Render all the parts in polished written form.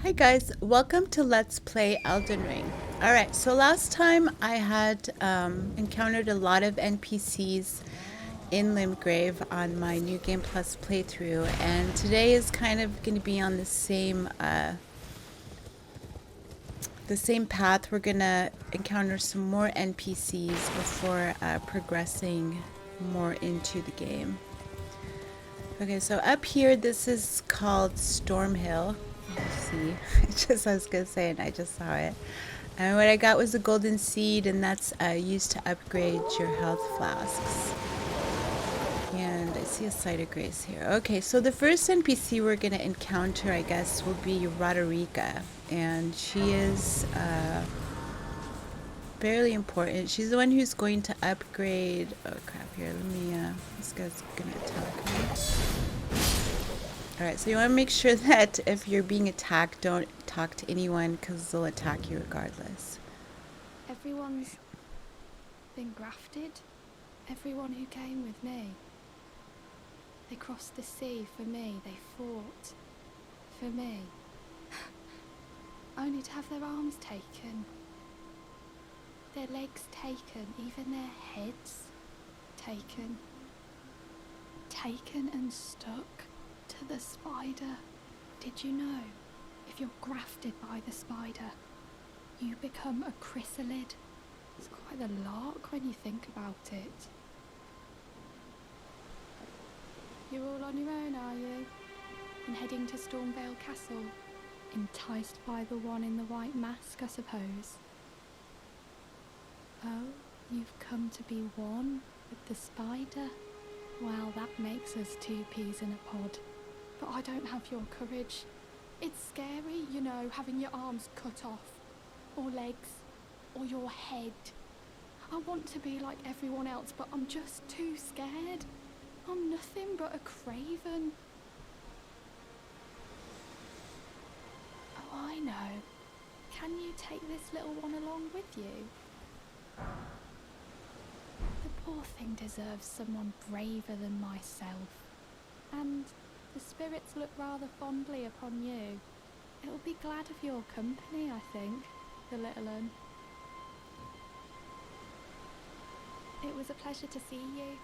Hi guys, welcome to Let's Play Elden Ring. Alright, so last time I had encountered a lot of NPCs in Limgrave on my New Game Plus playthrough, and today is kind of going to be on the same path. We're going to encounter some more NPCs before progressing more into the game. Okay, so up here, this is called Stormhill. Let's see. I was gonna say, and I just saw it. And what I got was a golden seed, and that's used to upgrade your health flasks. And I see a site of grace here. Okay, so the first NPC we're gonna encounter, I guess, will be Roderika, and she is fairly important. She's the one who's going to upgrade. Oh crap! Here, let me. This guy's gonna attack me. Alright, so you want to make sure that if you're being attacked, don't talk to anyone because they'll attack you regardless. Everyone's been grafted. Everyone who came with me. They crossed the sea for me. They fought for me. Only to have their arms taken. Their legs taken. Even their heads taken. Taken and stuck to the spider. Did you know, if you're grafted by the spider, you become a chrysalid? It's quite a lark when you think about it. You're all on your own, are you? And heading to Stormhill Castle? Enticed by the one in the white mask, I suppose. Oh, you've come to be one with the spider? Well, that makes us two peas in a pod. But I don't have your courage. It's scary, you know, having your arms cut off. Or legs. Or your head. I want to be like everyone else, but I'm just too scared. I'm nothing but a craven. Oh, I know. Can you take this little one along with you? The poor thing deserves someone braver than myself. And the spirits look rather fondly upon you. It'll be glad of your company, I think, the little un. It was a pleasure to see you.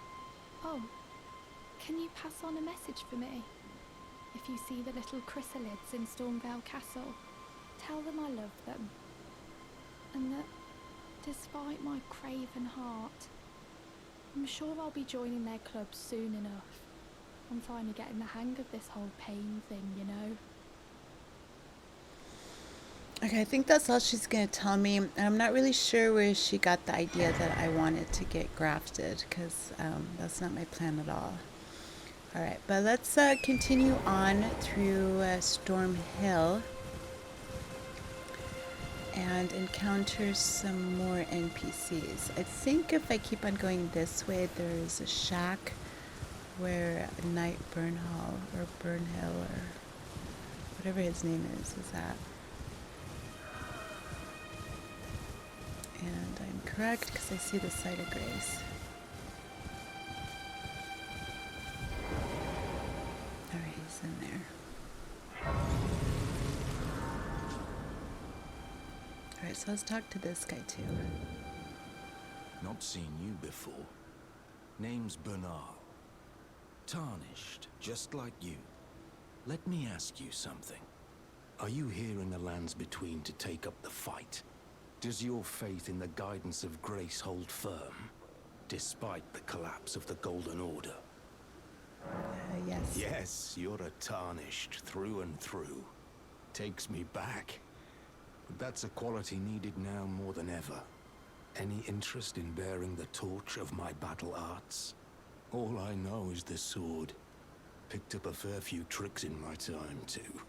Oh, can you pass on a message for me? If you see the little chrysalids in Stormhill Castle, tell them I love them. And that, despite my craven heart, I'm sure I'll be joining their club soon enough. I'm finally getting the hang of this whole pain thing, you know. Okay, I think that's all she's going to tell me. And I'm not really sure where she got the idea that I wanted to get grafted, because that's not my plan at all. Alright, but let's continue on through Stormhill and encounter some more NPCs. I think if I keep on going this way, there's a shack where Knight Bernahl or Bernahl or whatever his name is at. And I'm correct because I see the site of grace. Alright, he's in there. Alright, so let's talk to this guy too. Not seen you before. Name's Bernahl. Tarnished, just like you. Let me ask you something. Are you here in the lands between to take up the fight? Does your faith in the guidance of grace hold firm, despite the collapse of the Golden Order? Yes. Yes, you're a Tarnished through and through. Takes me back. But that's a quality needed now more than ever. Any interest in bearing the torch of my battle arts? All I know is the sword. Picked up a fair few tricks in my time, too.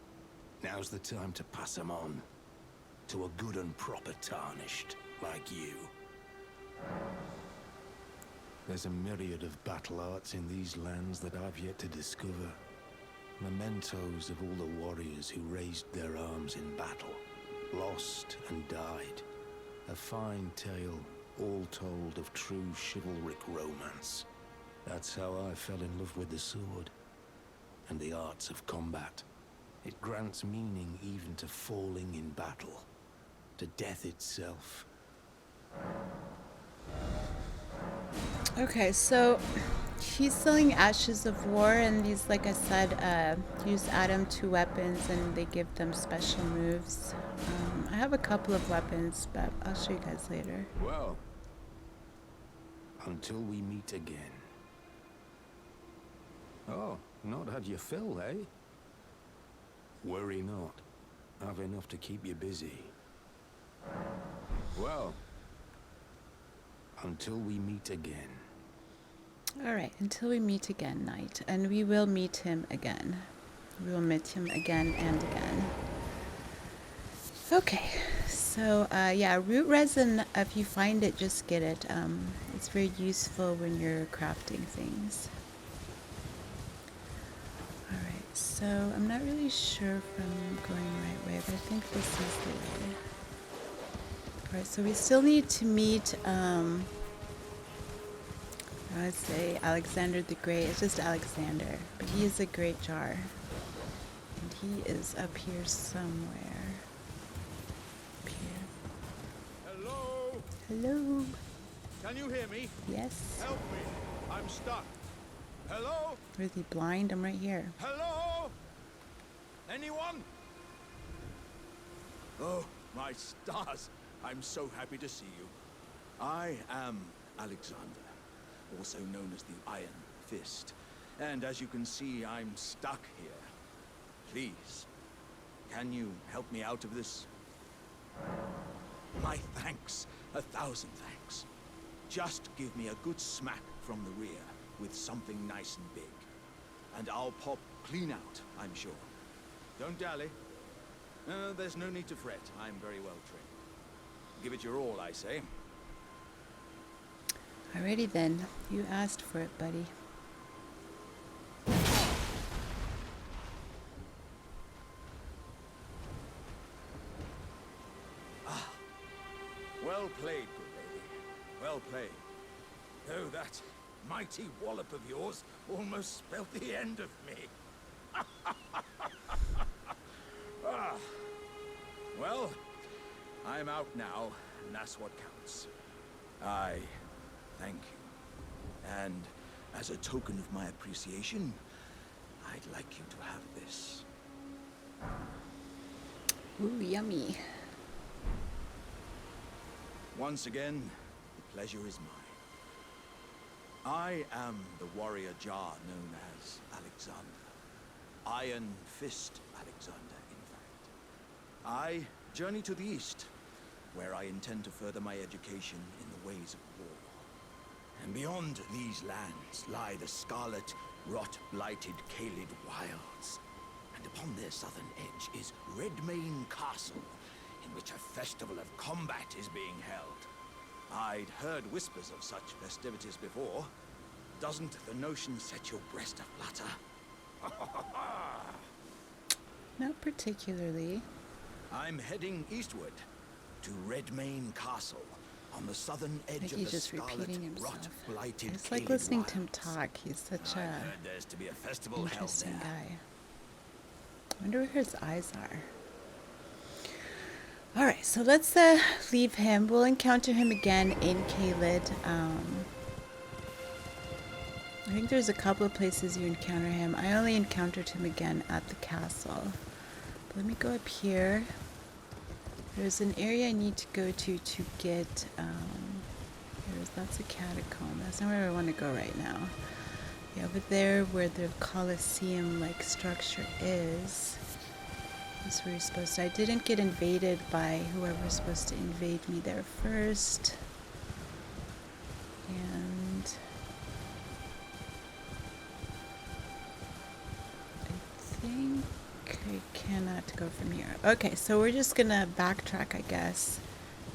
Now's the time to pass them on. To a good and proper Tarnished, like you. There's a myriad of battle arts in these lands that I've yet to discover. Mementos of all the warriors who raised their arms in battle. Lost and died. A fine tale, all told of true chivalric romance. That's how I fell in love with the sword. And the arts of combat. It grants meaning even to falling in battle, to death itself. Okay, so he's selling Ashes of War, and these, like I said, you just add them to weapons and they give them special moves. I have a couple of weapons, but I'll show you guys later. Well, until we meet again. Oh, not had your fill, eh? Worry not. Have enough to keep you busy. Well, until we meet again. Alright, until we meet again, Knight. And we will meet him again. We will meet him again and again. Okay, so yeah, root resin, if you find it, just get it. It's very useful when you're crafting things. Alright, so I'm not really sure if I'm going the right way, but I think this is the way. Alright, so we still need to meet, I would say Alexander the Great. It's just Alexander, but he is a great jar. And he is up here somewhere. Up here. Hello? Hello? Can you hear me? Yes? Help me. I'm stuck. Hello? Or is he blind? I'm right here. Hello? Anyone? Oh, my stars. I'm so happy to see you. I am Alexander, also known as the Iron Fist. And as you can see, I'm stuck here. Please, can you help me out of this? My thanks. 1,000 thanks. Just give me a good smack from the rear with something nice and big. And I'll pop clean out, I'm sure. Don't dally. There's no need to fret. I'm very well trained. Give it your all, I say. Alrighty then. You asked for it, buddy. Well played, good lady. Well played. Though that mighty wallop of yours almost spelled the end of me. Well, I'm out now, and that's what counts. I thank you. And as a token of my appreciation, I'd like you to have this. Ooh, yummy. Once again, the pleasure is mine. I am the warrior jar known as Alexander. Iron Fist Alexander, in fact. I journey to the east, where I intend to further my education in the ways of war. And beyond these lands lie the scarlet, rot-blighted Caelid wilds. And upon their southern edge is Redmane Castle, in which a festival of combat is being held. I'd heard whispers of such festivities before. Doesn't the notion set your breast aflutter? Not particularly. I'm heading eastward to Redmane Castle on the southern I edge think of he's the just scarlet, repeating himself. rot-blighted It's like Caelid listening to him wilds. talk. He's such I've a heard there's to be a festival held interesting there. guy. I wonder where his eyes are. Alright, so let's leave him. We'll encounter him again in Caelid. I think there's a couple of places you encounter him. I only encountered him again at the castle. But let me go up here. There's an area I need to go to get, that's a catacomb. That's not where I want to go right now. Yeah, over there where the Colosseum-like structure is. That's where you're supposed to. I didn't get invaded by whoever's supposed to invade me there first. And I think I cannot go from here. Okay, so we're just gonna backtrack, I guess,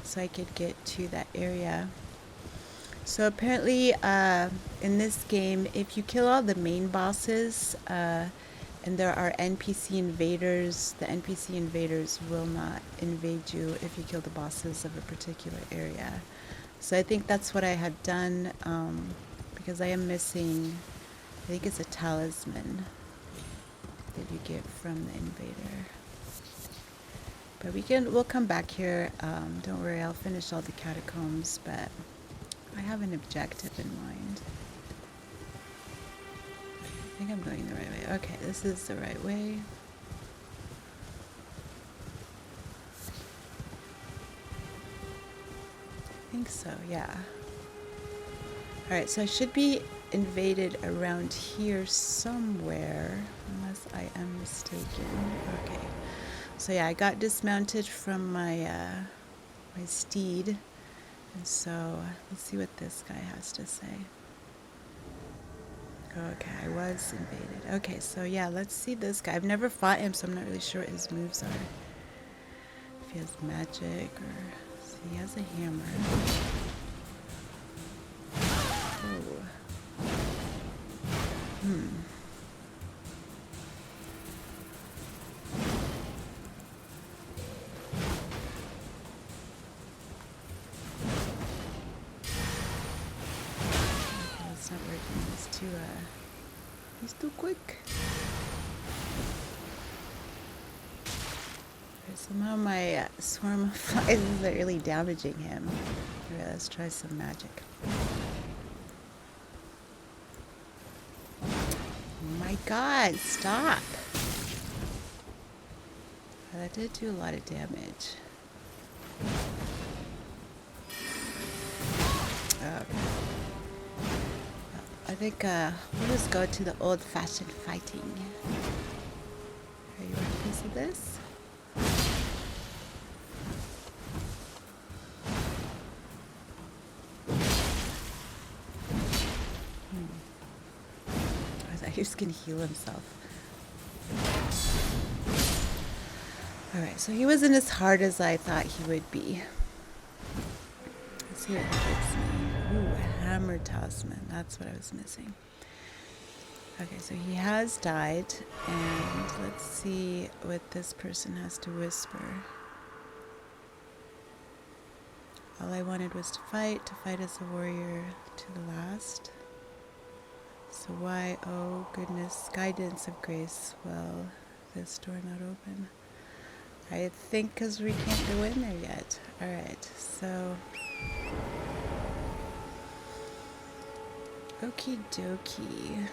so I could get to that area. So apparently, in this game, if you kill all the main bosses, and there are NPC invaders, the NPC invaders will not invade you if you kill the bosses of a particular area. So I think that's what I had done, because I am missing, I think it's a talisman. that you get from the Invader. But we'll come back here. Don't worry, I'll finish all the catacombs, but I have an objective in mind. I think I'm going the right way. Okay, this is the right way. I think so, yeah. Alright, so I should be invaded around here somewhere, unless I am mistaken. Okay. So yeah, I got dismounted from my my steed, and so let's see what this guy has to say. Okay, I was invaded. Okay, so yeah, let's see this guy. I've never fought him, so I'm not really sure what his moves are. If he has magic or... See, he has a hammer. Oh. It's not working. He's too quick. Somehow my swarm of flies is really damaging him. Okay, let's try some magic. Oh my god, stop! That did do a lot of damage. Okay. I think we'll just go to the old-fashioned fighting. Are you ready to piece of this? He was gonna heal himself. Alright, so he wasn't as hard as I thought he would be. Let's see what he gives me. Ooh, a hammer talisman. That's what I was missing. Okay, so he has died, and let's see what this person has to whisper. All I wanted was to fight as a warrior to the last. So why, oh goodness, guidance of grace, well, this door not open? I think because we can't go in there yet. Alright, so... Okie dokie.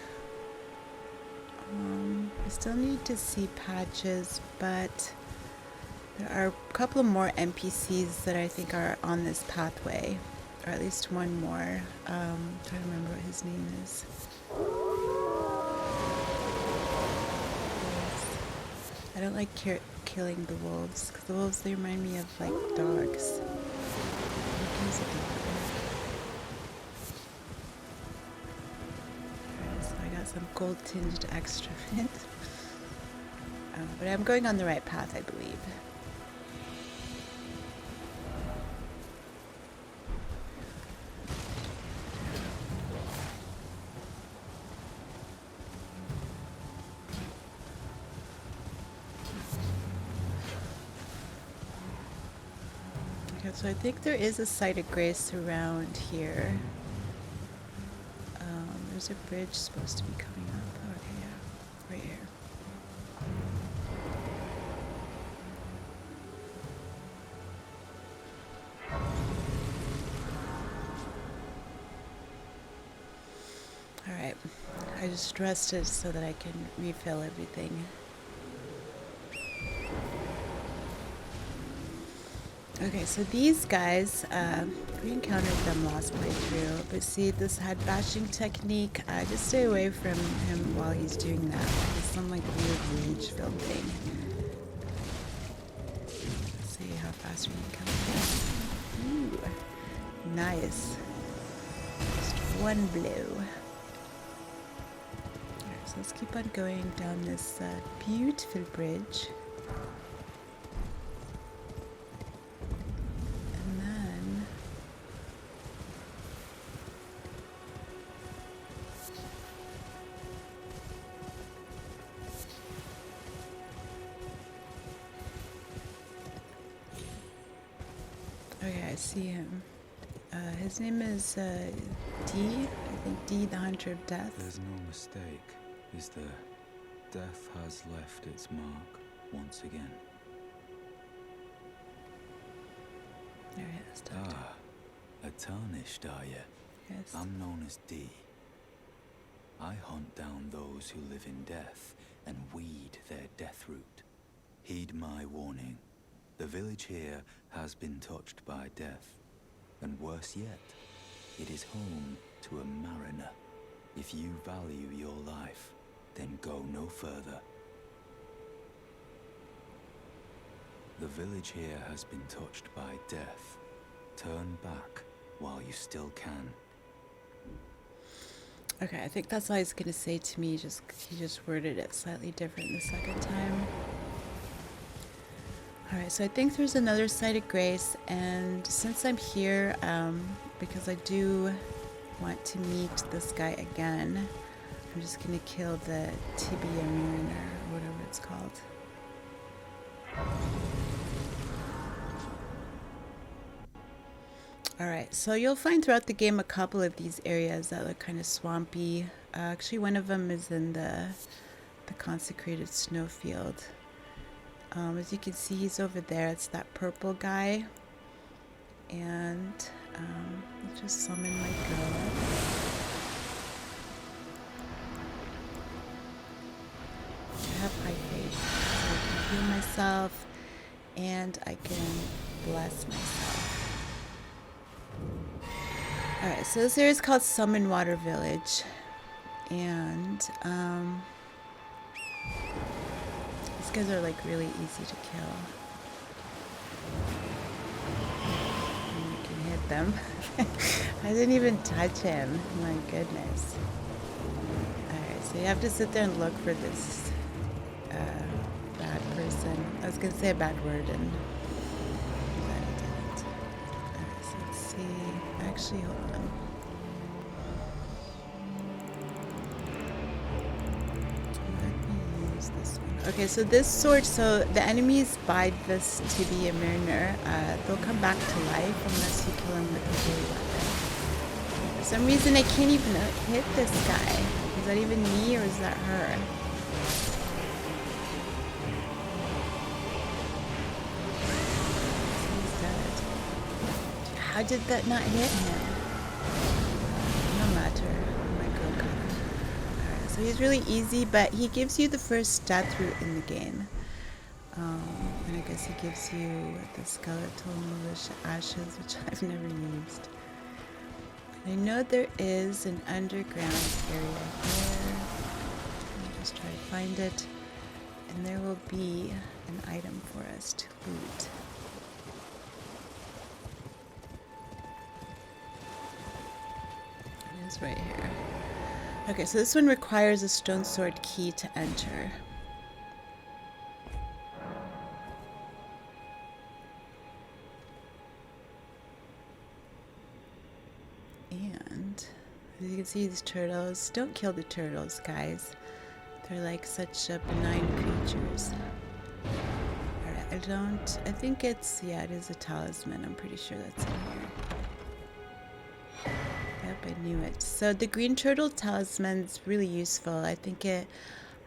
I still need to see patches, but there are a couple of more NPCs that I think are on this pathway. Or at least one more. I'm trying to remember what his name is. I don't like killing the wolves, because the wolves, they remind me of like dogs. Alright, so I got some gold tinged extra fit. But I'm going on the right path, I believe. So I think there is a site of grace around here. There's a bridge supposed to be coming up. Okay, yeah, right here. Alright, I just rested so that I can refill everything. Okay, so these guys, we encountered them last playthrough, but see, this head bashing technique, just stay away from him while he's doing that. It's some like weird rage-filled thing. Let's see how fast we can come. Ooh, nice. Just one blow. Alright, so let's keep on going down this beautiful bridge. Okay, I see him. His name is D. I think D, the Hunter of Death. There's no mistake, is there? Death has left its mark once again. There he is. Talk to him. A tarnished, are you? Yes. I'm known as D. I hunt down those who live in death and weed their death root. Heed my warning. The village here has been touched by death. And worse yet, it is home to a mariner. If you value your life, then go no further. The village here has been touched by death. Turn back while you still can. Okay, I think that's all he's gonna say to me. He just worded it slightly different the second time. Alright, so I think there's another site of grace, and since I'm here, because I do want to meet this guy again, I'm just gonna kill the tibia mariner, or whatever it's called. Alright, so you'll find throughout the game a couple of these areas that look kind of swampy. Actually, one of them is in the consecrated snowfield. As you can see, he's over there. It's that purple guy. And I'll just summon my girl. I have high faith, so I can heal myself, and I can bless myself. Alright, so this area is called Summon Water Village, and these guys are like really easy to kill. And you can hit them. I didn't even touch him. My goodness. Alright, so you have to sit there and look for this bad person. I was gonna say a bad word, and I'm glad I didn't. Alright, so let's see. Actually, hold on. Let me use this one. Okay, so this sword, so the enemies by this tibia mariner, they'll come back to life unless you kill them with a holy weapon. For some reason, I can't even hit this guy. Is that even me, or is that her? How did that not hit him? No matter. My girl got him. Alright, so he's really easy, but he gives you the first death root in the game. And I guess he gives you the skeletal militia ashes, which I've never used. I know there is an underground area here. Let me just try to find it. And there will be an item for us to loot. Right here. Okay, so this one requires a stone sword key to enter. And as you can see, these turtles, don't kill the turtles, guys. They're like such benign creatures. Alright, I think it's, yeah, it is a talisman. I'm pretty sure that's in here. Yep, I knew it. So the green turtle talisman's really useful. I think it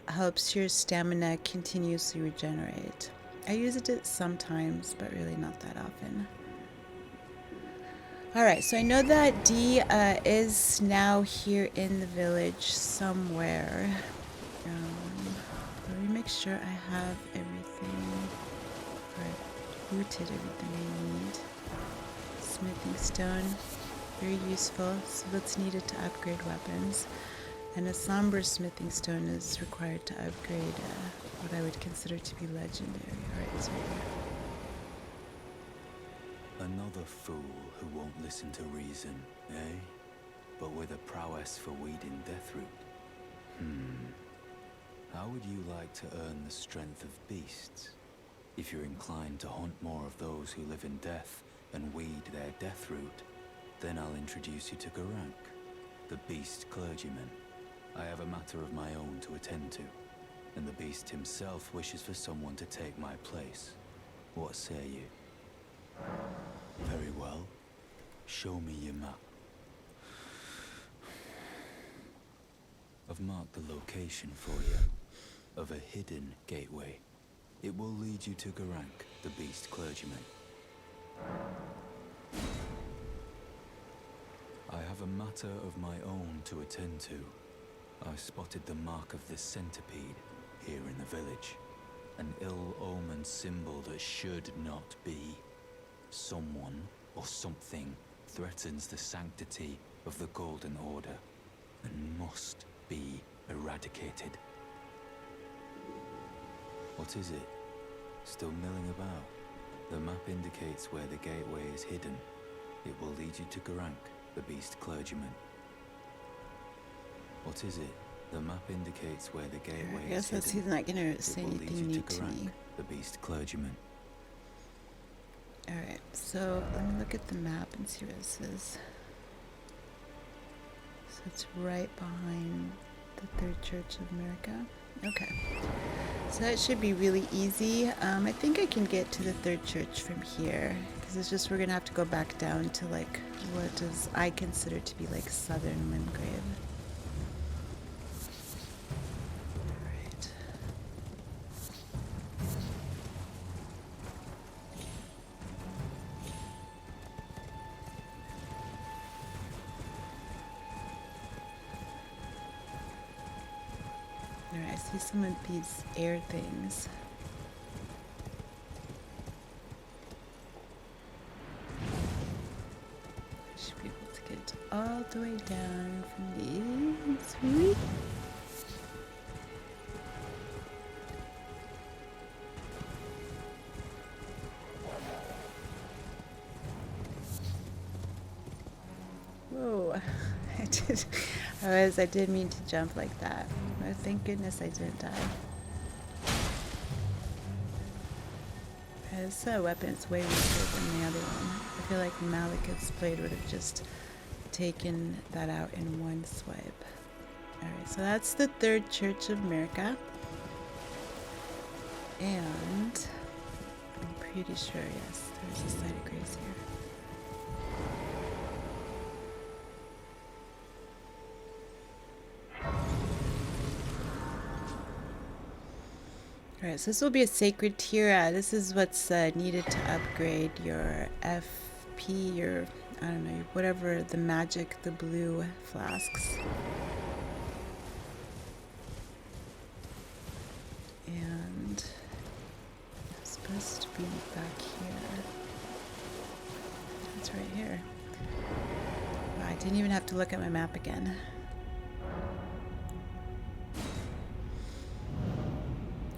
helps your stamina continuously regenerate. I use it sometimes, but really not that often. Alright, so I know that D is now here in the village somewhere. Let me make sure I have everything. Right, looted everything I need. Smithing stone. Very useful, so that's needed to upgrade weapons. And a somber smithing stone is required to upgrade what I would consider to be legendary. Alright, it's right here. Another fool who won't listen to reason, eh? But with a prowess for weeding deathroot. How would you like to earn the strength of beasts? If you're inclined to hunt more of those who live in death and weed their deathroot, then I'll introduce you to Gurranq, the beast clergyman. I have a matter of my own to attend to, and the beast himself wishes for someone to take my place. What say you? Very well. Show me your map. I've marked the location for you. of a hidden gateway. It will lead you to Gurranq, the beast clergyman. I have a matter of my own to attend to. I spotted the mark of the centipede here in the village. An ill-omened symbol that should not be. Someone or something threatens the sanctity of the Golden Order and must be eradicated. What is it? Still milling about? The map indicates where the gateway is hidden. It will lead you to Gurranq, the beast clergyman. What is it? The map indicates where the gateway I guess is that's, hidden. he's not going to say It will lead anything you new to to me. Gurranq, the beast clergyman. Alright, so let me look at the map and see what it says. So it's right behind the Third Church of America. Okay. So that should be really easy. I think I can get to the Third Church from here. Because it's just we're going to have to go back down to like what does I consider to be like Southern Wingrave. Alright. Alright, I see some of these air things. I should be able to get all the way down from these. Whee! Whoa. I did mean to jump like that. Oh, thank goodness I didn't die. This weapon's way weaker than the other one. I feel like Maliketh's blade would have just taken that out in one swipe. Alright, so that's the Third Church of America. And I'm pretty sure, yes, there's a site of grace here. Alright, so this will be a sacred tier. This is what's needed to upgrade your FP, your, I don't know, whatever, the magic, the blue flasks. And it's supposed to be back here. It's right here. Wow, I didn't even have to look at my map again.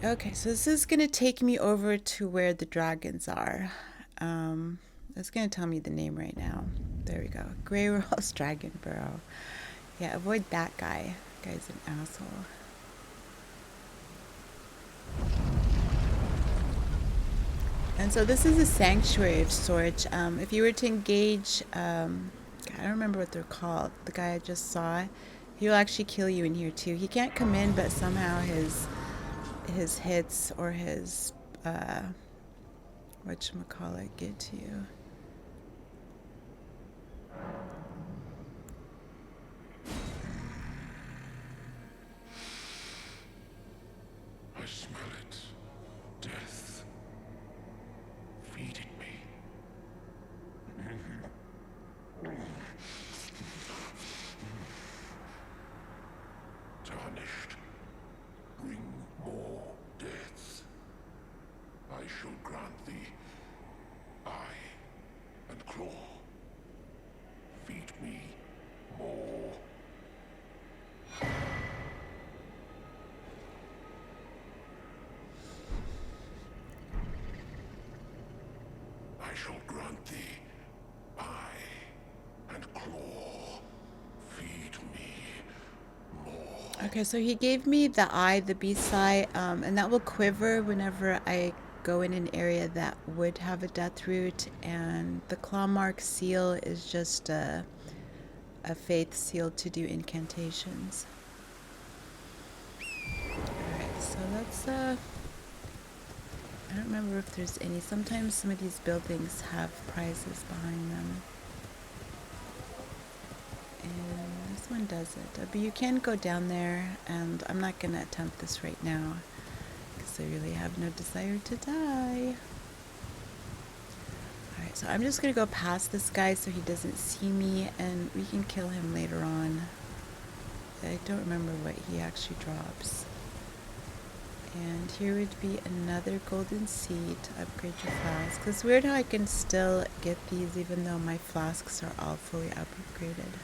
Okay, so this is going to take me over to where the dragons are. It's going to tell me the name right now. There we go. Grey Rolls Dragon Burrow. Yeah, avoid that guy. That guy's an asshole. And so this is a sanctuary of sorts. If you were to engage, I don't remember what they're called. The guy I just saw, he will actually kill you in here too. He can't come in, but somehow his hits or his whatchamacallit get to you. I smell it. Death. Feed it me. Tarnished. Bring more death. I shall grant thee eye and claw. Feed me more. I shall grant thee eye and claw. Feed me more. Okay, so he gave me the eye, the beast eye, and that will quiver whenever I go in an area that would have a death root, and the claw mark seal is just a faith seal to do incantations. Alright, so let's I don't remember if there's any. Sometimes some of these buildings have prizes behind them. And this this one doesn't. But you can go down there, and I'm not going to attempt this right now because I really have no desire to die. Alright, so I'm just going to go past this guy so he doesn't see me, and we can kill him later on. I don't remember what he actually drops. And here would be another golden seed to upgrade your flask. It's weird how I can still get these even though my flasks are all fully upgraded.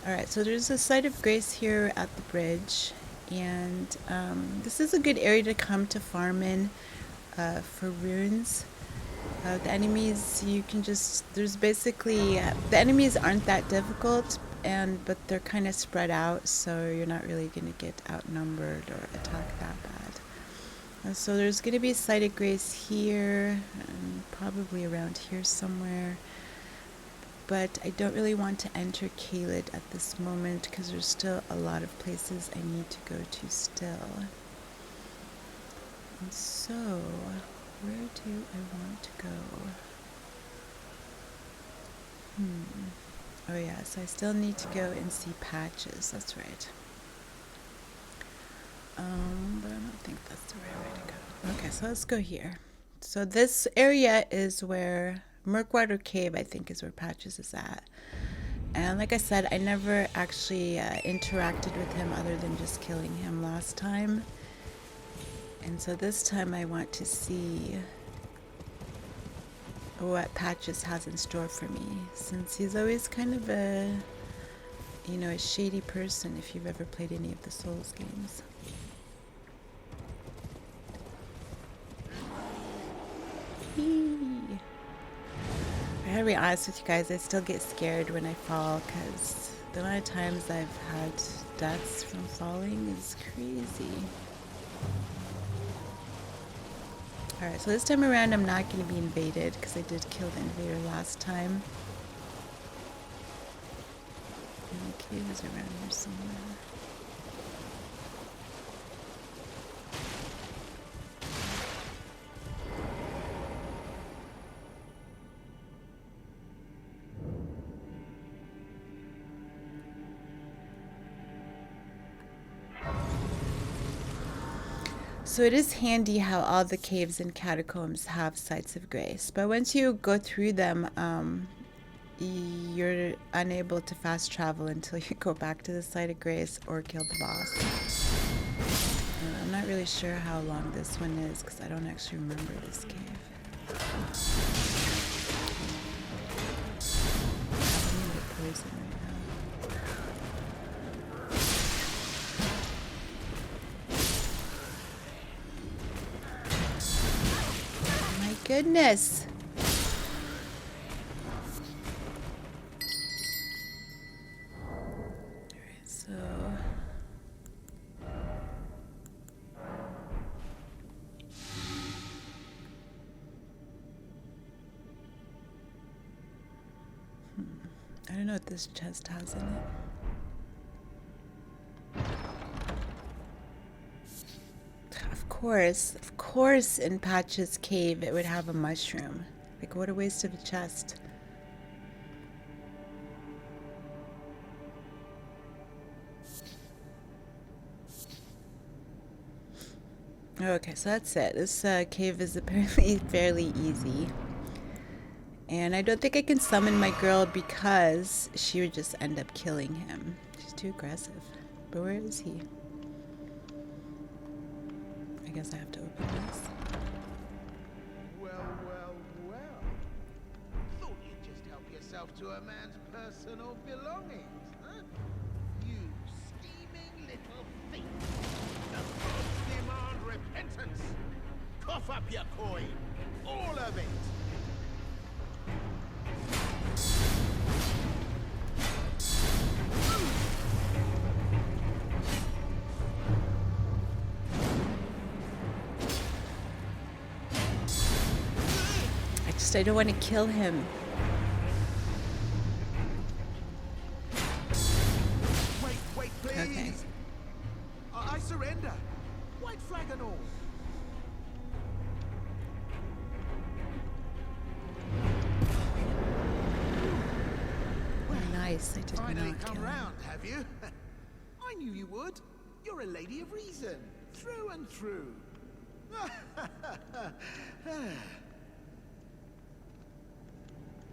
Alright, so there's a site of grace here at the bridge. And this is a good area to come to farm in for runes. The enemies, you can just, there's basically, the enemies aren't that difficult, but they're kind of spread out, so you're not really going to get outnumbered or attacked that bad. So there's going to be a site of grace here, and probably around here somewhere. But I don't really want to enter Caelid at this moment, because there's still a lot of places I need to go to still. And so, where do I want to go? Oh yeah, so I still need to go and see Patches, that's right. But I don't think that's the right way to go. Okay, so let's go here. So this area is where Murkwater Cave, I think, is where Patches is at. And like I said, I never actually interacted with him other than just killing him last time. And so this time I want to see what Patches has in store for me, since he's always kind of a, you know, a shady person if you've ever played any of the Souls games. I gotta be honest with you guys, I still get scared when I fall, because the amount of times I've had deaths from falling is crazy. Alright, so this time around I'm not going to be invaded, because I did kill the invader last time. And the cave is around here somewhere. So it is handy how all the caves and catacombs have sites of grace, but once you go through them, you're unable to fast travel until you go back to the site of grace or kill the boss. And I'm not really sure how long this one is because I don't actually remember this cave. I need a poison right now. Goodness. Alright, so I don't know what this chest has in it. Of course in Patch's cave it would have a mushroom. Like, what a waste of a chest. Okay, so that's it. This cave is apparently fairly easy. And I don't think I can summon my girl because she would just end up killing him. She's too aggressive. But where is he? I guess I have to open this. Well. Thought you'd just help yourself to a man's personal belongings, huh? You scheming little thief. The gods demand repentance. Cough up your coin. All of it. I don't want to kill him. Wait, please. Okay. I surrender. White flag and all. twice. I did Finally not come kill him. round, have you? I knew you would. You're a lady of reason, through and through.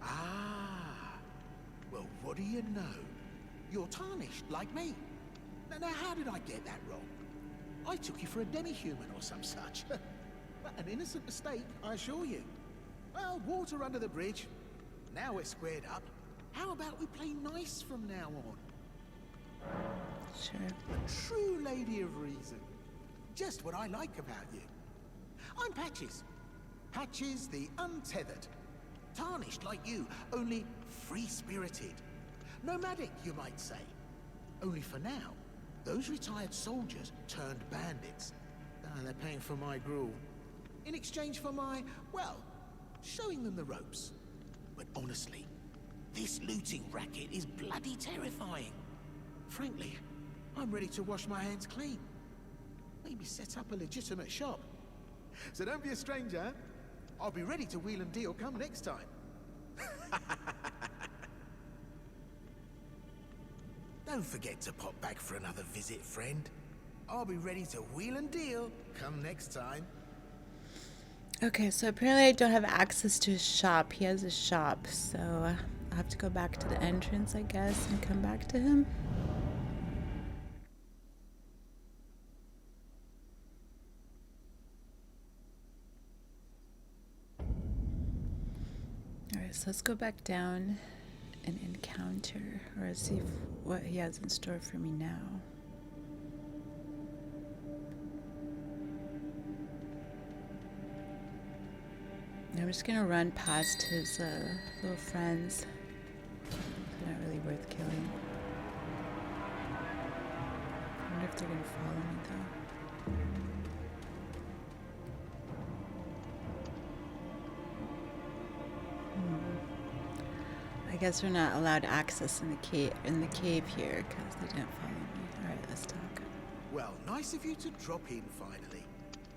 Ah. Well, what do you know? You're tarnished, like me. Now, how did I get that wrong? I took you for a demi-human or some such. An innocent mistake, I assure you. Well, water under the bridge. Now we're squared up. How about we play nice from now on? Sure. A true lady of reason. Just what I like about you. I'm Patches. Patches the Untethered. Tarnished like you, only free-spirited. Nomadic, you might say. Only for now, those retired soldiers turned bandits. They're paying for my gruel. In exchange for my, well, showing them the ropes. But honestly, this looting racket is bloody terrifying. Frankly, I'm ready to wash my hands clean. Maybe set up a legitimate shop. So don't be a stranger. I'll be ready to wheel and deal come next time. Don't forget to pop back for another visit, friend. I'll be ready to wheel and deal come next time. Okay, so apparently I don't have access to his shop. He has a shop, so I'll have to go back to the entrance, I guess, and come back to him. Alright, so let's go back down and encounter, or see what he has in store for me now. I'm just gonna run past his little friends. They're not really worth killing. I wonder if they're gonna follow me though. I guess we're not allowed access in the cave here because they didn't follow me. All right, let's talk. Well, nice of you to drop in finally.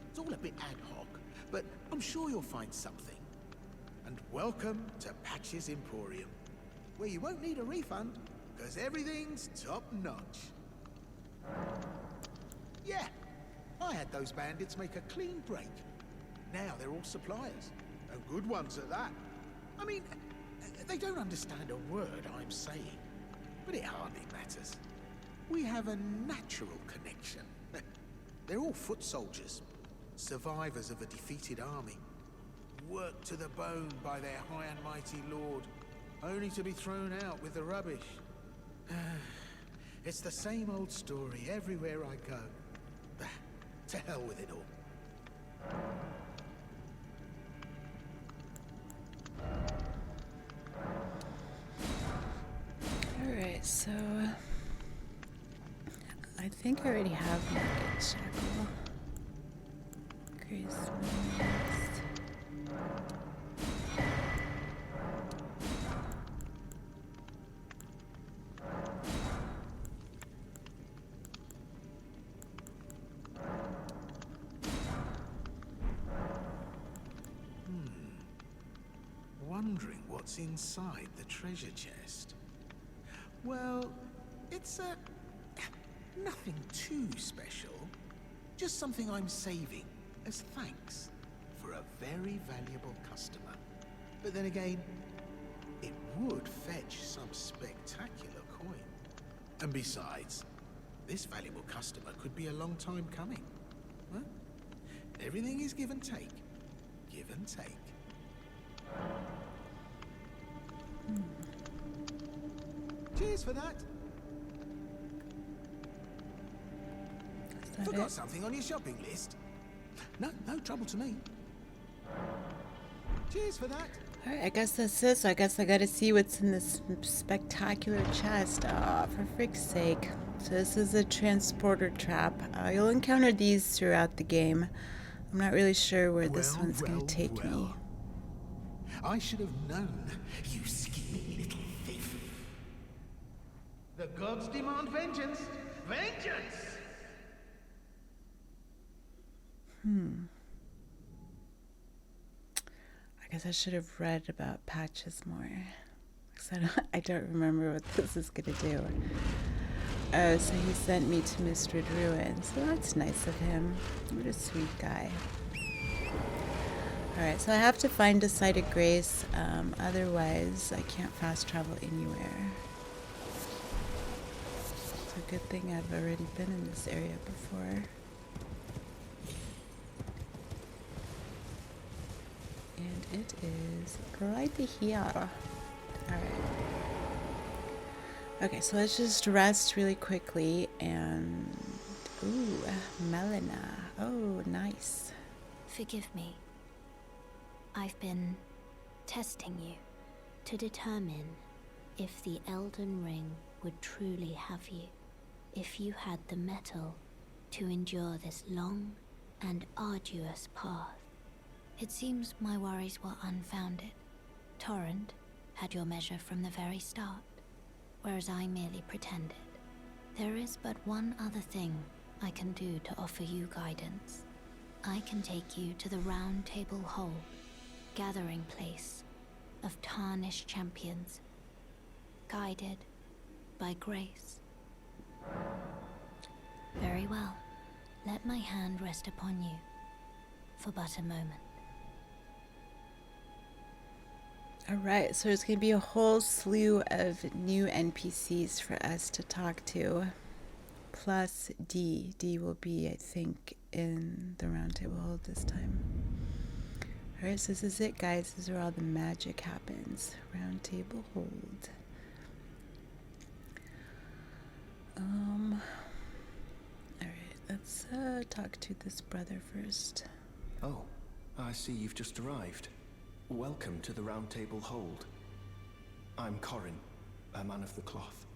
It's all a bit ad hoc, but I'm sure you'll find something. And welcome to Patches Emporium, where you won't need a refund, because everything's top-notch. Yeah, I had those bandits make a clean break. Now they're all suppliers, and good ones at that. I mean, they don't understand a word I'm saying, but it hardly matters. We have a natural connection. They're all foot soldiers, survivors of a defeated army, worked to the bone by their high and mighty lord, only to be thrown out with the rubbish. It's the same old story everywhere I go. To hell with it all. Alright, so I think I already have Market Shackle. Grace Moons. Wondering what's inside the treasure chest. Well, it's nothing too special. Just something I'm saving as thanks for a very valuable customer. But then again, it would fetch some spectacular coin. And besides, this valuable customer could be a long time coming. Huh? Everything is give and take. Give and take. Cheers for that. Is that Forgot it? something on your shopping list? No trouble to me. Cheers for that. Alright, I guess that's it. So I guess I gotta see what's in this spectacular chest. Ah, for frick's sake. So this is a transporter trap. You'll encounter these throughout the game. I'm not really sure where this one's gonna take me. I should have known, you scheming little thief. The gods demand vengeance. Vengeance! I guess I should have read about Patches more. because I don't remember what this is going to do. So he sent me to Mistred Ruin, so that's nice of him. What a sweet guy. Alright, so I have to find a site of grace, otherwise I can't fast travel anywhere. It's a good thing I've already been in this area before. And it is right here. Alright. Okay, so let's just rest really quickly and... Ooh, Melina. Oh, nice. Forgive me. I've been testing you to determine if the Elden Ring would truly have you, if you had the mettle to endure this long and arduous path. It seems my worries were unfounded. Torrent had your measure from the very start, whereas I merely pretended. There is but one other thing I can do to offer you guidance. I can take you to the Roundtable Hold, gathering place of tarnished champions, guided by grace. Very well. Let my hand rest upon you for but a moment. Alright, so there's going to be a whole slew of new NPCs for us to talk to. Plus D. D will be, I think, in the Roundtable Hold this time. Alright, so this is it, guys. This is where all the magic happens. Roundtable Hold. Alright, let's talk to this brother first. Oh, I see you've just arrived. Welcome to the Roundtable Hold. I'm Corhyn, a man of the cloth.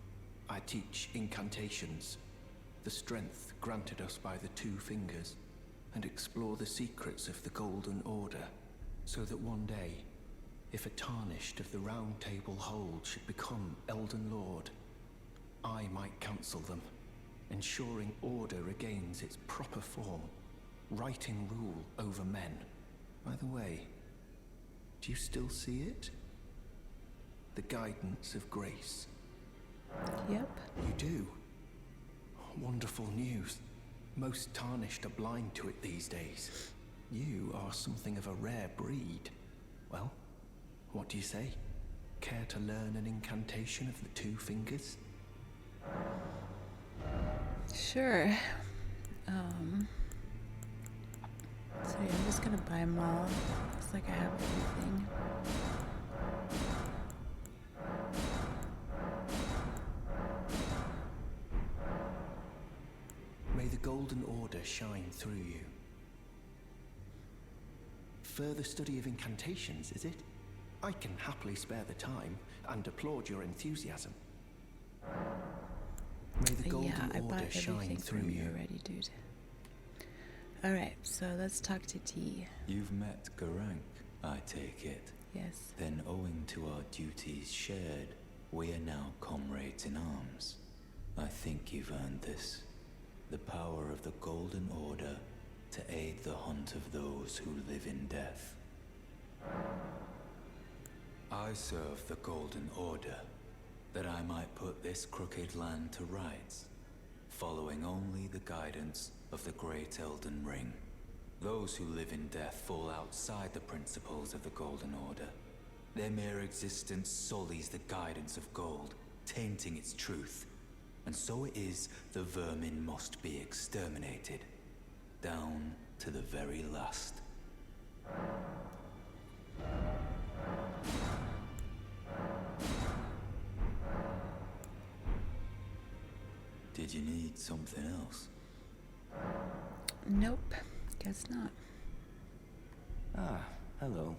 I teach incantations, the strength granted us by the Two Fingers, and explore the secrets of the Golden Order, so that one day, if a tarnished of the Roundtable Hold should become Elden Lord, I might counsel them, ensuring order regains its proper form, righting rule over men. By the way, do you still see it? The guidance of grace. Yep. You do? Wonderful news. Most tarnished are blind to it these days. You are something of a rare breed. Well, what do you say? Care to learn an incantation of the Two Fingers? Sure. So yeah, I'm just gonna buy them all. Looks like I have everything. May the Golden Order shine through you. Further study of incantations, is it? I can happily spare the time and applaud your enthusiasm. May the Golden I bought Order shine everything through from you you. already, dude. Alright, so let's talk to T. You've met Gurranq, I take it. Yes. Then owing to our duties shared, we are now comrades in arms. I think you've earned this. The power of the Golden Order to aid the hunt of those who live in death. I serve the Golden Order, that I might put this crooked land to rights, following only the guidance of the great Elden Ring. Those who live in death fall outside the principles of the Golden Order. Their mere existence sullies the guidance of gold, tainting its truth. And so it is the vermin must be exterminated, down to the very last. Did you need something else? Nope. Guess not. Ah, hello.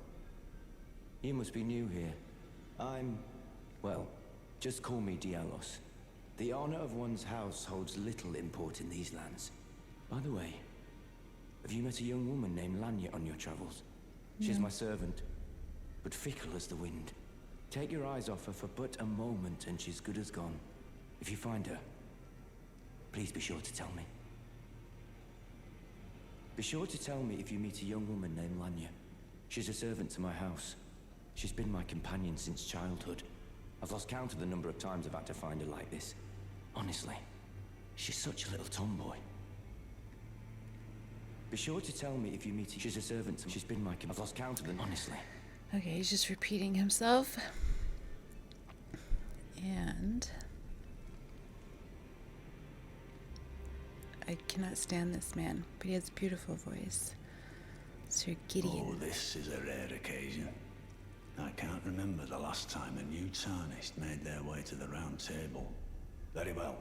You must be new here. Well, just call me Diallos. The honor of one's house holds little import in these lands. By the way, have you met a young woman named Lanya on your travels? She's my servant, but fickle as the wind. Take your eyes off her for but a moment and she's good as gone. If you find her, please be sure to tell me. Be sure to tell me if you meet a young woman named Lanya. She's a servant to my house. She's been my companion since childhood. I've lost count of the number of times I've had to find her like this. Honestly, she's such a little tomboy. Be sure to tell me if you meet her. She's a servant. She's been my... I've lost count of them, honestly. Okay, he's just repeating himself. And... I cannot stand this man, but he has a beautiful voice. Sir Gideon. Oh, this is a rare occasion. I can't remember the last time a new Tarnished made their way to the Round Table. Very well.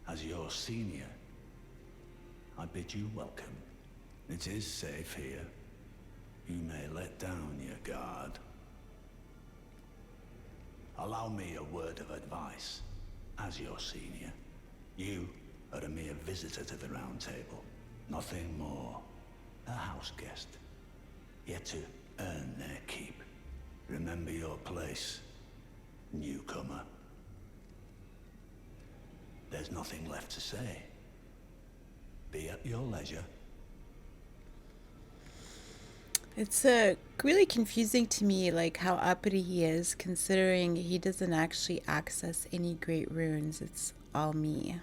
As your senior, I bid you welcome. It is safe here. You may let down your guard. Allow me a word of advice. As your senior, you are a mere visitor to the Round Table. Nothing more. A house guest. Yet to earn their keep. Remember your place, newcomer. There's nothing left to say. Be at your leisure. It's really confusing to me, like, how uppity he is, considering he doesn't actually access any great runes. It's all me.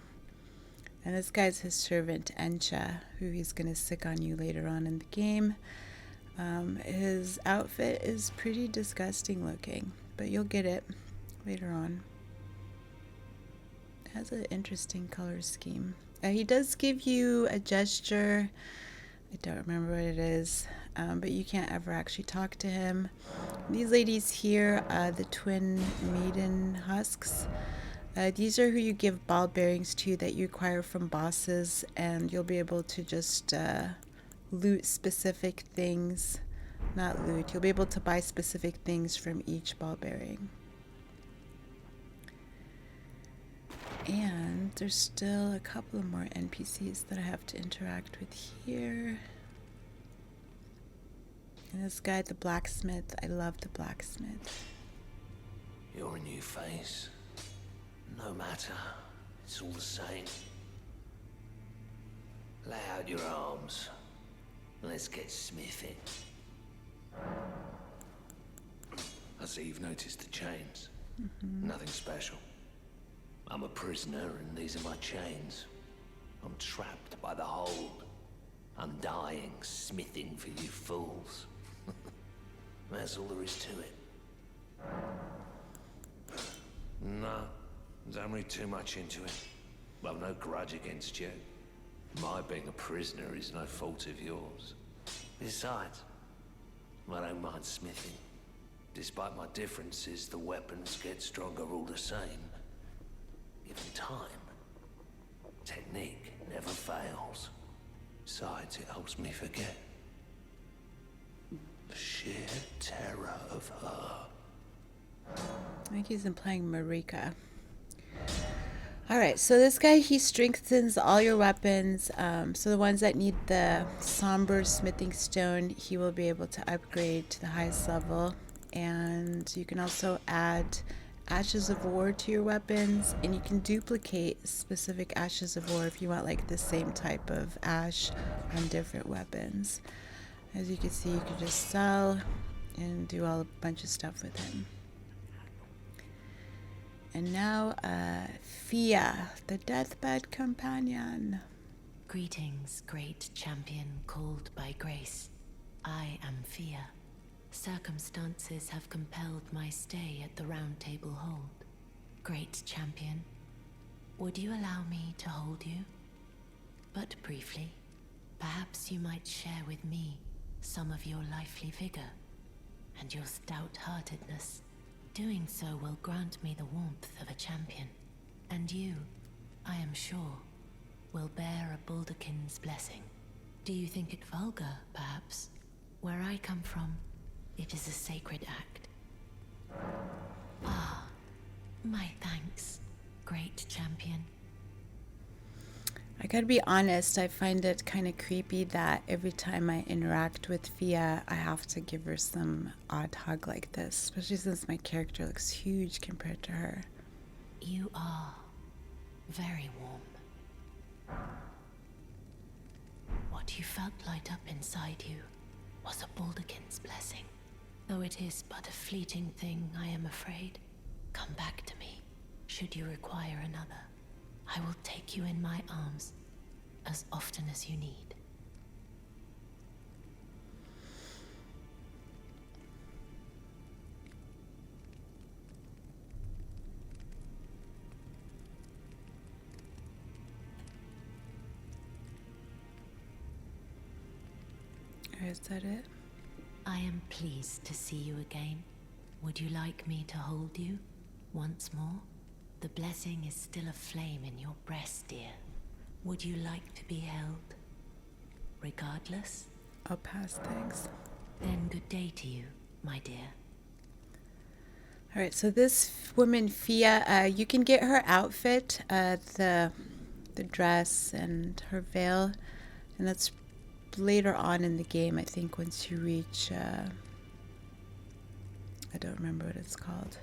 And this guy's his servant, Encha, who he's going to sick on you later on in the game. His outfit is pretty disgusting looking, but you'll get it later on. It has an interesting color scheme. He does give you a gesture. I don't remember what it is, but you can't ever actually talk to him. These ladies here, the twin maiden husks, these are who you give ball bearings to that you acquire from bosses, and you'll be able to just loot specific things. Not loot, you'll be able to buy specific things from each ball bearing. And there's still a couple of more NPCs that I have to interact with here. And this guy, the blacksmith, I love the blacksmith. You're a new face. No matter, it's all the same. Lay out your arms. Let's get smithing. I see you've noticed the chains. Nothing special. I'm a prisoner and these are my chains. I'm trapped by the hold. I'm dying, smithing for you fools. That's all there is to it. No, don't read too much into it. I've no grudge against you. My being a prisoner is no fault of yours. Besides, I don't mind smithing. Despite my differences, the weapons get stronger all the same. Given time, technique never fails. Besides, it helps me forget the sheer terror of her. I think he's been playing Marika. Alright, so this guy, he strengthens all your weapons. So the ones that need the somber smithing stone, he will be able to upgrade to the highest level. And you can also add ashes of war to your weapons, and you can duplicate specific ashes of war if you want like the same type of ash on different weapons. As you can see, you can just sell and do a bunch of stuff with him. And now, Fia, the deathbed companion. Greetings, great champion called by grace. I am Fia. Circumstances have compelled my stay at the Roundtable Hold. Great champion, would you allow me to hold you? But briefly, perhaps you might share with me some of your lively vigor and your stout-heartedness. Doing so will grant me the warmth of a champion, and you, I am sure, will bear a Baldakin's blessing. Do you think it vulgar, perhaps? Where I come from, it is a sacred act. Ah, my thanks, great champion. I gotta be honest, I find it kind of creepy that every time I interact with Fia, I have to give her some odd hug like this, especially since my character looks huge compared to her. You are very warm. What you felt light up inside you was a Baldakin's blessing. Though it is but a fleeting thing, I am afraid. Come back to me, should you require another. I will take you in my arms, as often as you need. Is that it? I am pleased to see you again. Would you like me to hold you once more? The blessing is still aflame in your breast, dear. Would you like to be held? Regardless? I'll pass, thanks. Then good day to you, my dear. All right, so this woman, Fia, you can get her outfit, the dress and her veil, and that's later on in the game, I think, once you reach, I don't remember what it's called.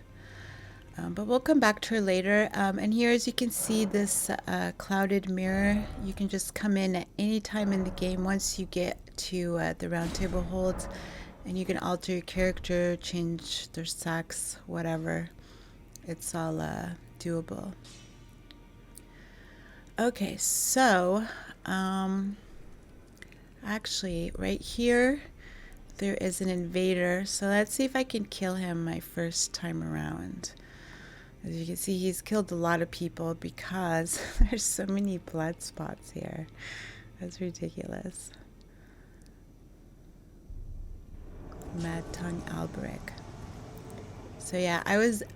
But we'll come back to her later. And here, as you can see, this clouded mirror, you can just come in at any time in the game once you get to the Roundtable Hold, and you can alter your character, change their sex, whatever. It's all doable. Okay, so actually, right here, there is an invader. So let's see if I can kill him my first time around. As you can see, he's killed a lot of people because there's so many blood spots here. That's ridiculous. Mad Tongue Alberich. So yeah,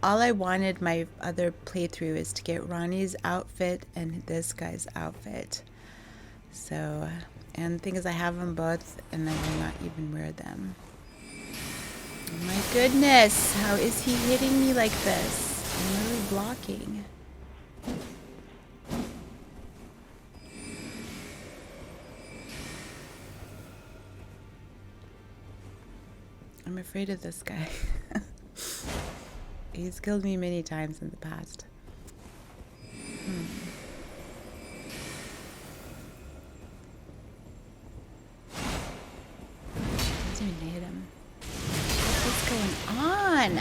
all I wanted my other playthrough is to get Ronnie's outfit and this guy's outfit. So, and the thing is, I have them both, and I will not even wear them. Oh my goodness, how is he hitting me like this? I'm literally blocking. I'm afraid of this guy. He's killed me many times in the past. Doesn't even hit him. What's going on?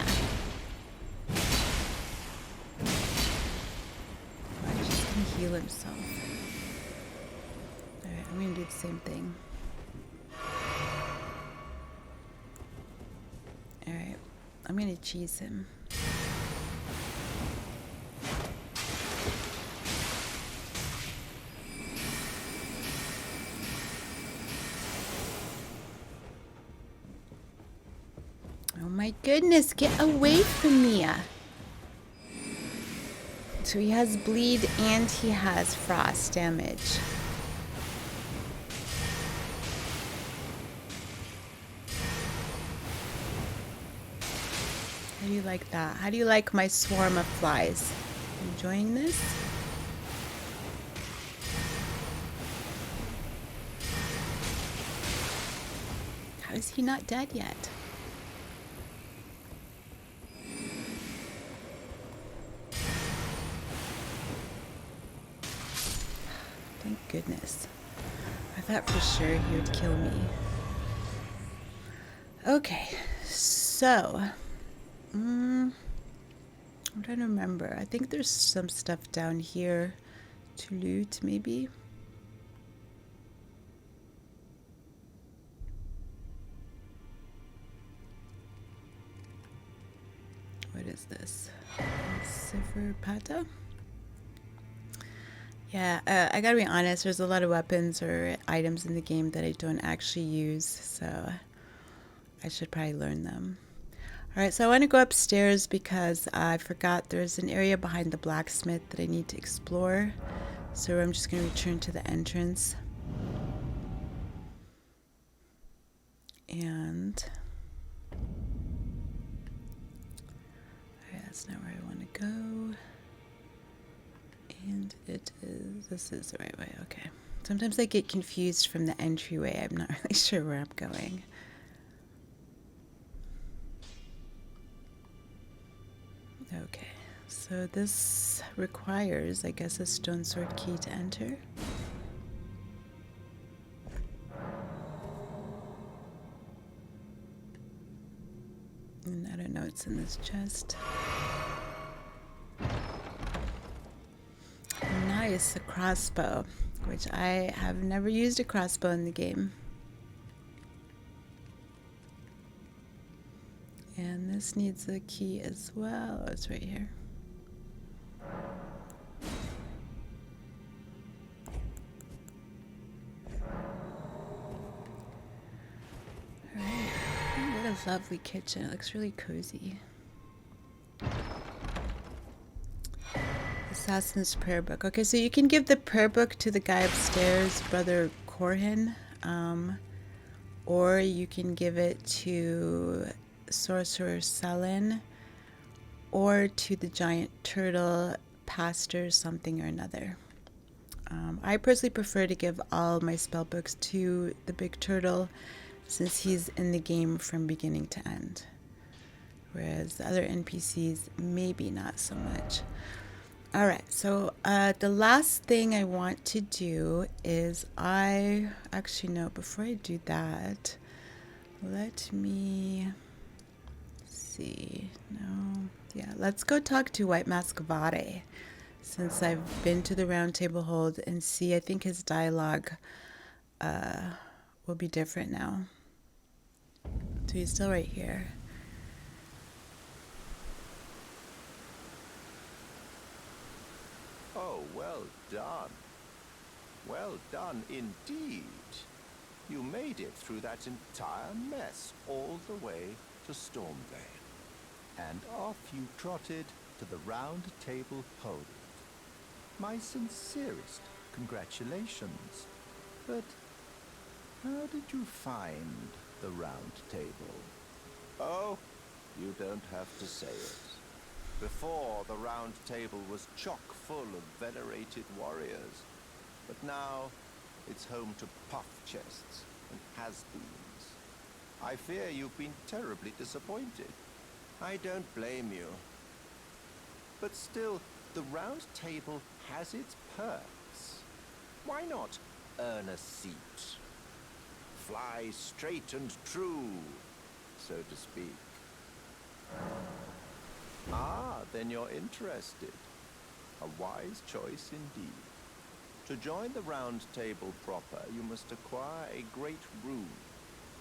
He's just gonna heal himself. Alright, I'm gonna do the same thing. Alright, I'm gonna cheese him. Oh my goodness, get away from me! So he has bleed and he has frost damage. How do you like that? How do you like my swarm of flies? Enjoying this? How is he not dead yet? Thank goodness. I thought for sure he would kill me. Okay, so I'm trying to remember. I think there's some stuff down here to loot, maybe. What is this? Cipher Pata? Yeah, I gotta be honest, there's a lot of weapons or items in the game that I don't actually use, so I should probably learn them. Alright, so I want to go upstairs because I forgot there's an area behind the blacksmith that I need to explore. So I'm just going to return to the entrance. And alright, that's not where I want to go. And this is the right way, okay. Sometimes I get confused from the entryway. I'm not really sure where I'm going. Okay, so this requires, I guess, a stone sword key to enter. And I don't know what's in this chest. place a crossbow, which I have never used a crossbow in the game. And this needs a key as well. Oh, it's right here. Alright. What a lovely kitchen. It looks really cozy. Assassin's Prayer Book. Okay, so you can give the prayer book to the guy upstairs, Brother Corhyn, or you can give it to Sorcerer Selin, or to the giant turtle, Pastor something or another. I personally prefer to give all my spell books to the big turtle, since he's in the game from beginning to end. Whereas the other NPCs, maybe not so much. Alright, so the last thing I want to do is actually no, before I do that, let me see. No, yeah, let's go talk to White Mask Varre, since I've been to the Roundtable Hold, and see, I think his dialogue will be different now. So he's still right here. Oh, well done. Well done indeed. You made it through that entire mess all the way to Stormvale. And off you trotted to the Roundtable Hold. My sincerest congratulations. But how did you find the Roundtable? Oh, you don't have to say it. Before, the Round Table was chock full of venerated warriors, but now it's home to puff chests and has-beens. I fear you've been terribly disappointed. I don't blame you. But still, the Round Table has its perks. Why not earn a seat? Fly straight and true, so to speak. Ah, then you're interested. A wise choice indeed. To join the Round Table proper, you must acquire a great rune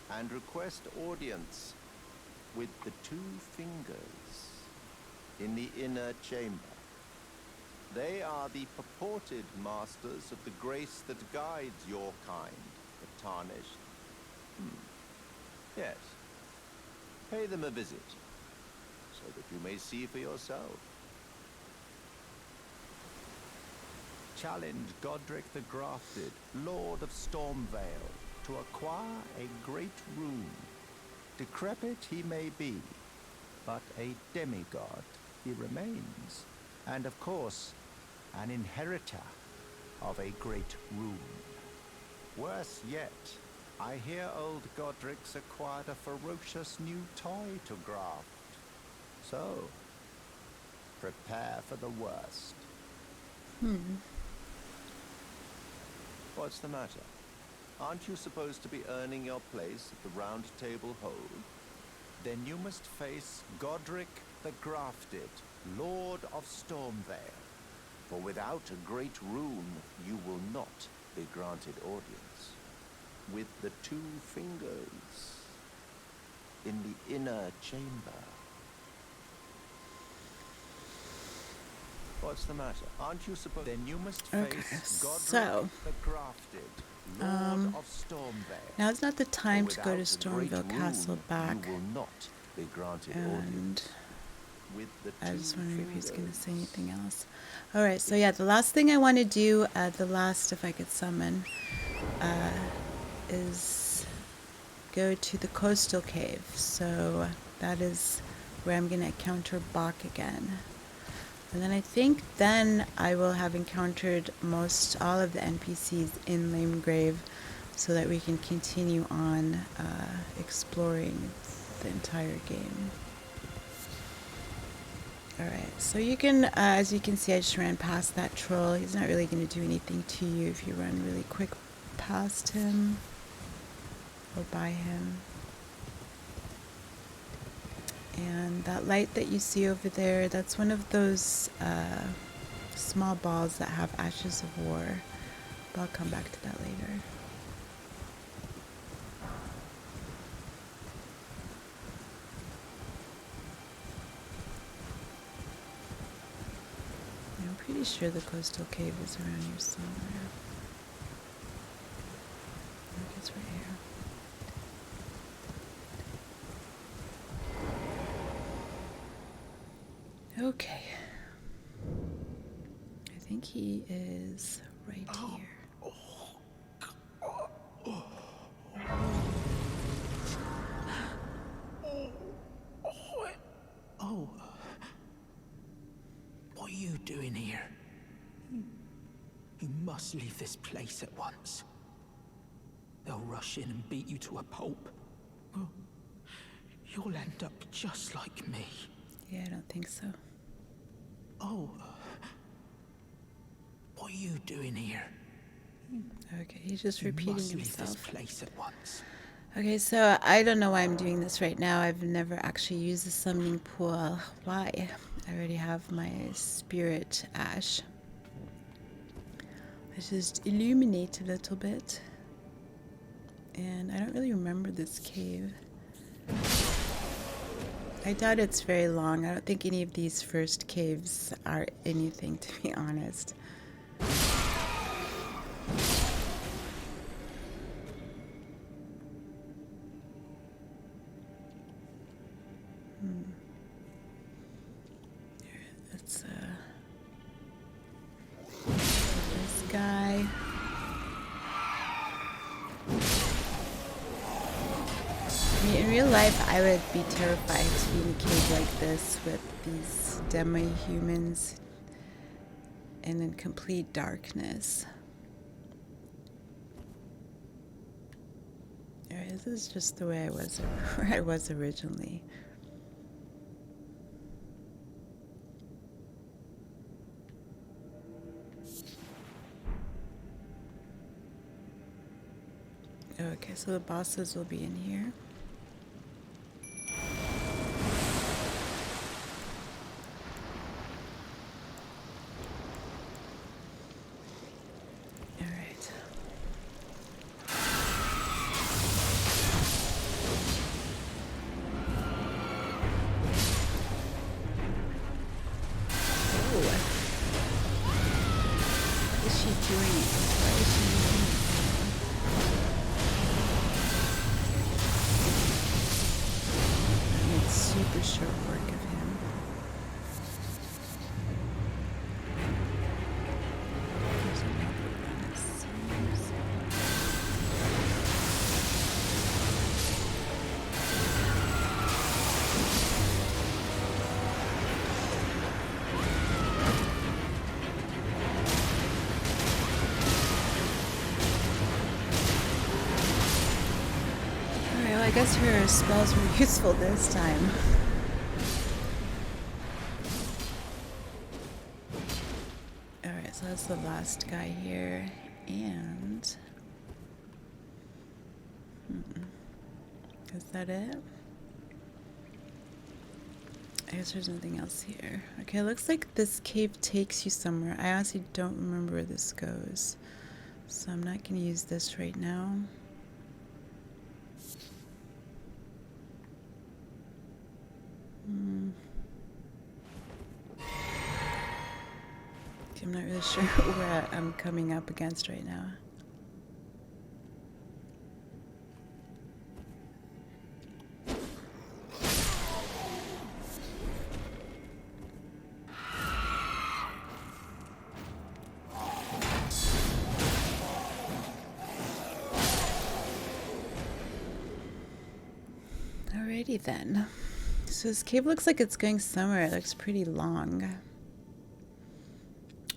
and request audience with the two fingers in the inner chamber. They are the purported masters of the grace that guides your kind, the Tarnished. Yes. Pay them a visit, so that you may see for yourself. Challenge Godric the Grafted, Lord of Stormvale, to acquire a great rune. Decrepit he may be, but a demigod he remains, and of course, an inheritor of a great rune. Worse yet, I hear old Godric's acquired a ferocious new toy to graft. So, prepare for the worst. What's the matter? Aren't you supposed to be earning your place at the Round Table Hold? Then you must face Godric the Grafted, Lord of Stormvale. For without a great rune, you will not be granted audience. With the two fingers in the inner chamber. What's the matter? Aren't you supposed? Then you must face Godric the Grafted, Lord of Stormvale. Now it's not the time to go to Stormville Castle back. You will not be granted And audience. With the I was two wondering if he's going to fingers. say anything else. Alright, so yeah, the last thing I want to do, the last, if I could summon, is go to the coastal cave. So that is where I'm going to encounter Bach again. And then I think then I will have encountered all of the NPCs in Lamegrave, so that we can continue on exploring the entire game. Alright, so you can, as you can see, I just ran past that troll. He's not really going to do anything to you if you run really quick past him or by him. And that light that you see over there, that's one of those small balls that have Ashes of War. But I'll come back to that later. I'm pretty sure the coastal cave is around here somewhere. I think it's right here. Okay. I think he is right here. Oh. What are you doing here? You must leave this place at once. They'll rush in and beat you to a pulp. You'll end up just like me. Yeah, I don't think so. Oh. What are you doing here? Okay, he's just repeating himself. himself. Leave this place at once. Okay, so I don't know why I'm doing this right now. I've never actually used the summoning pool. Why? I already have my spirit ash. Let's just illuminate a little bit. And I don't really remember this cave. I doubt it's very long. I don't think any of these first caves are anything, to be honest. Let's this guy. I mean, in real life, I would be terrified to be in a cave like this with these demi-humans and in complete darkness. Alright, this is just the way I was, where I was originally. Okay, so the bosses will be in here. Alright. Oh. What is she doing? What is she doing? Super short work of him. There's another one, it seems. Alright, well, I guess her spells were useful this time. So that's the last guy here, and is that it? I guess there's nothing else here. Okay, it looks like this cave takes you somewhere. I honestly don't remember where this goes, so I'm not going to use this right now. I'm not really sure where I'm coming up against right now. Alrighty then. So this cave looks like it's going somewhere. It looks pretty long.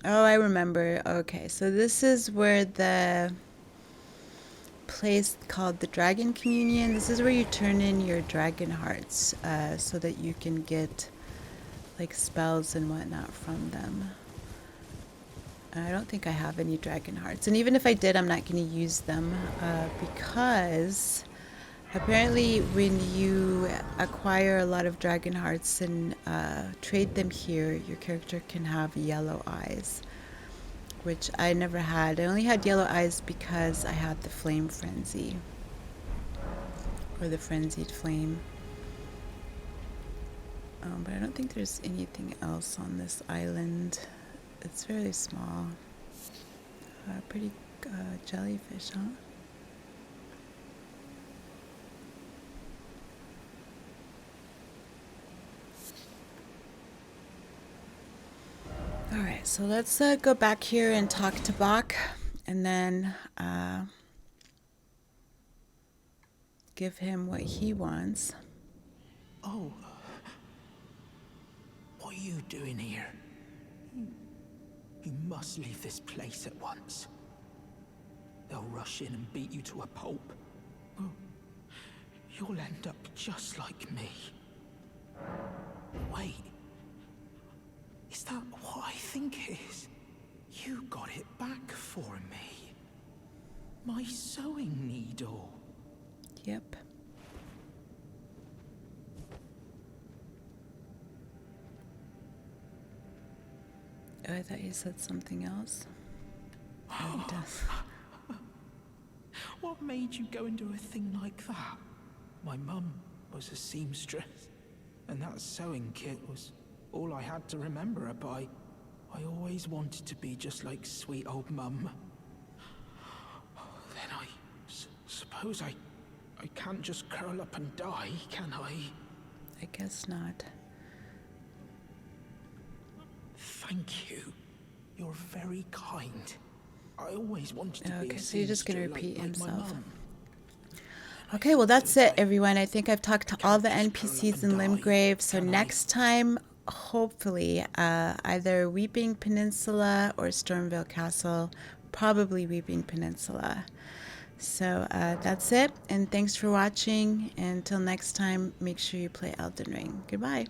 Oh, I remember. Okay, so this is where the place called the Dragon Communion. This is where you turn in your dragon hearts so that you can get like spells and whatnot from them. I don't think I have any dragon hearts, and even if I did, I'm not going to use them because Apparently, when you acquire a lot of dragon hearts and trade them here, your character can have yellow eyes, which I never had. I only had yellow eyes because I had the flame frenzy, or the frenzied flame. But I don't think there's anything else on this island. It's very small. Pretty jellyfish, huh? Alright, so let's go back here and talk to Bach, and then give him what he wants. Oh. What are you doing here? You must leave this place at once. They'll rush in and beat you to a pulp. Oh, you'll end up just like me. Wait. Is that what I think it is? You got it back for me. My sewing needle. Yep. Oh, I thought you said something else. Oh, he does. What made you go and do a thing like that? My mum was a seamstress, and that sewing kit was all I had to remember her by. I always wanted to be just like sweet old mum. Then I suppose I can't just curl up and die, can I? I guess not. Thank you. You're very kind. I always wanted to be a Okay, so you're just going to seamster repeat like my himself. mum. Okay, well that's it, everyone. I think I've talked to all the NPCs in Limgrave, so next time, hopefully, either Weeping Peninsula or Stormhill Castle, probably Weeping Peninsula. So that's it, and thanks for watching. Until next time, make sure you play Elden Ring. Goodbye.